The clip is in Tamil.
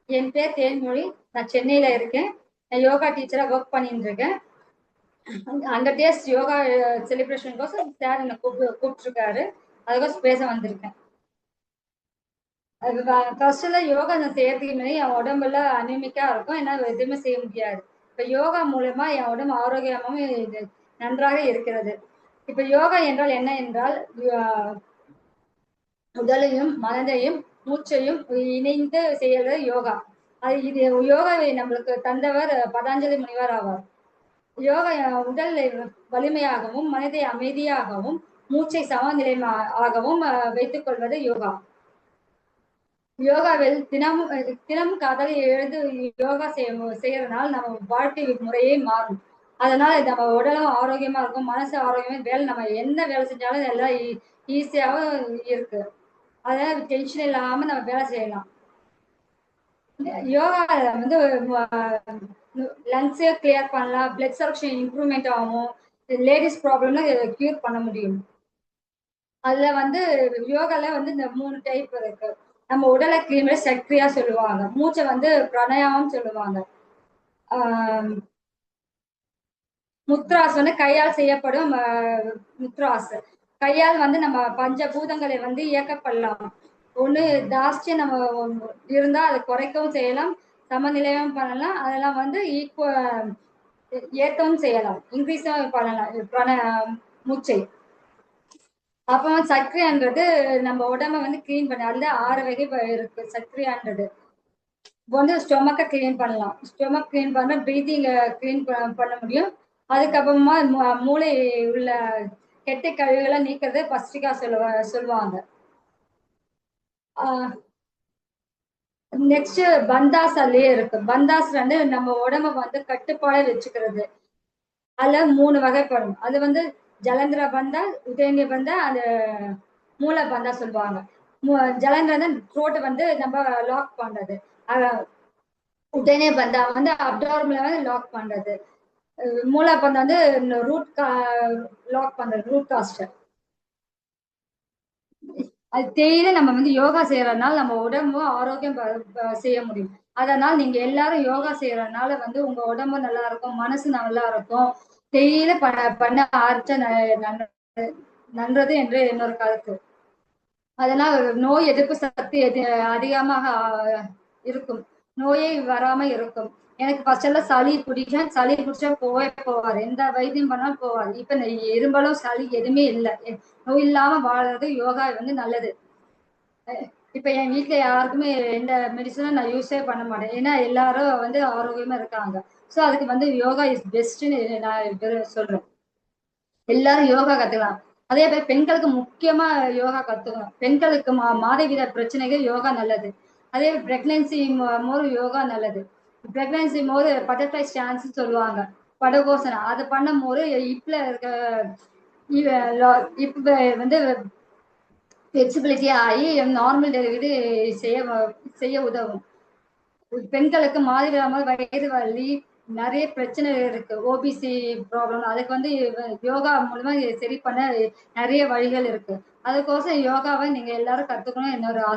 என் பேர் தேன்மொழி. நான் சென்னையில இருக்கேன். நான் யோகா டீச்சரா ஒர்க் பண்ணிட்டு இருக்கேன். 100 days யோகா செலிப்ரேஷன் கோசம் சார் என்னை கூப்பிட்டுருக்காரு. அதுக்கோசம் பேச வந்திருக்கேன். அது ஃபர்ஸ்ட்ல யோகா நான் செய்யறதுக்கு முன்னாடி என் உடம்புல அனிமிக்கா இருக்கும். என்னால் எதுவுமே செய்ய முடியாது. இப்ப யோகா மூலமா என் உடம்பு ஆரோக்கியமாகவும் நன்றாக இருக்கிறது. இப்ப யோகா என்றால் என்ன என்றால், உடலையும் மனதையும் மூச்சையும் இணைந்து செய்யறது யோகா. இது யோகாவை நம்மளுக்கு தந்தவர் பதாஞ்சலி முனிவர் ஆவார். யோகா உடல் வலிமையாகவும் மனதை அமைதியாகவும் மூச்சை சமநிலையாகவும் வைத்துக் கொள்வது யோகா. யோகாவில் தினமும் காதால எழுந்து யோகா செய்யறதுனால நம்ம வாழ்க்கை முறையே மாறும். அதனால நம்ம உடலும் ஆரோக்கியமா இருக்கும், மனசு ஆரோக்கியமா, வேலை நம்ம என்ன வேலை செஞ்சாலும் எல்லாம் ஈஸியாகவும் இருக்கு. அதனால டென்ஷன் இல்லாம நம்ம வேலை செய்யலாம். யோகா வந்து லங்ஸே கிளியர் பண்ணலாம், பிளட் சர்க்குலேஷன் இம்ப்ரூவ்மெண்ட் ஆகும், லேடிஸ் ப்ராப்ளம்ல கியூர் பண்ண முடியும். அதுல வந்து யோகால வந்து இந்த 3 டைப் இருக்கு. நம்ம உடலை கிளீன் சக்தியா சொல்லுவாங்க, மூச்சை வந்து பிராணாயாமம் சொல்லுவாங்க. முத்ராஸ் வந்து கையால் செய்யப்படும் முத்ராஸ். கையால் வந்து நம்ம பஞ்சபூதங்களை வந்து இயக்கப்படலாம். ஒண்ணு ஜாஸ்தியா நம்ம இருந்தா அதை குறைக்கவும் செய்யலாம், சமநிலையும் பண்ணலாம், அதெல்லாம் வந்து ஏற்றவும் செய்யலாம், இன்க்ரீஸும் பண்ணலாம் மூச்சை. அப்போ சர்க்கரைன்றது நம்ம உடம்ப வந்து கிளீன் பண்ண, அதுல 6 வகை இருக்கு சர்க்கரைன்றது. வந்து ஸ்டொமக்கை கிளீன் பண்ணலாம், ஸ்டொமக் கிளீன் பண்ண பிரீதிங் கிளீன் பண்ண முடியும். அதுக்கப்புறமா மூளை உள்ள கெட்ட கழிவுகளை நீக்கிறது பஸ்டிகா சொல்லுவாங்க. நெக்ஸ்ட் பந்தாஸ்லயே இருக்கு. பந்தாஸ் வந்து நம்ம உடம்ப வந்து கட்டுப்பாட வச்சுக்கிறது. அதுல 3 வகைப்படும். அது வந்து ஜலந்திர பந்தா, உதயநிதி பந்தா, அந்த மூல பந்தா சொல்லுவாங்க. ஜலந்திர த்ரோட் வந்து நம்ம லாக் பண்றது. உடனே பந்தா வந்து அப்டார்மல வந்து லாக் பண்றது. மூல பந்தா வந்து ரூட் லாக் பண்றது, ரூட் காஸ்ட். அது டெய்லி நம்ம வந்து யோகா செய்யறதுனால நம்ம உடம்பும் ஆரோக்கியம் செய்ய முடியும். அதனால நீங்க எல்லாரும் யோகா செய்யறதுனால வந்து உங்க உடம்பு நல்லா இருக்கும், மனசு நல்லா இருக்கும். டெய்லி பண்ண ஆரம்பிச்சா நன்றது என்று என்னோட கருத்து. அதனால் நோய் எதிர்ப்பு சக்தி அதிகமாக இருக்கும், நோயே வராம இருக்கும். எனக்கு ஃபர்ஸ்ட் எல்லாம் சளி பிடிக்கும், சளி பிடிச்சா போவாது, எந்த வைத்தியம் பண்ணாலும் போவாது. இப்ப இரும்பலும் சளி எதுவுமே இல்லை. நோய் இல்லாம வாழறது யோகா வந்து நல்லது. இப்ப என் வீட்டுல யாருக்குமே எந்த மெடிசனும் நான் யூஸே பண்ண மாட்டேன், ஏன்னா எல்லாரும் வந்து ஆரோக்கியமா இருக்காங்க. ஸோ அதுக்கு வந்து யோகா இஸ் பெஸ்ட்ன்னு நான் சொல்றேன். எல்லாரும் யோகா கத்துக்கலாம். அதே போல பெண்களுக்கு முக்கியமா யோகா கத்துக்கணும். பெண்களுக்கு மாதவிட பிரச்சனைகள் யோகா நல்லது. அதே பிரெக்னன்சி போது யோகா நல்லது. பிரெக்னன்சி போது பட்டர்ஃப்ளை ஸ்டான்ஸ் சொல்லுவாங்க, படகோசனம். அது பண்ணும் போது இப்ப இருக்க இப்ப வந்து ஃபிளெக்சிபிலிட்டி ஆகி நார்மல் டெலிவரி செய்ய உதவும். பெண்களுக்கு மாதவிடாமல் வயது வலி நிறைய பிரச்சனை இருக்கு, ஓபிசி ப்ராப்ளம். அதுக்கு வந்து யோகா மூலமா சரி பண்ண நிறைய வழிகள் இருக்கு. அதுக்கோசம் யோகாவை நீங்க எல்லாரும் கத்துக்கணும் என்னோட ஆசை.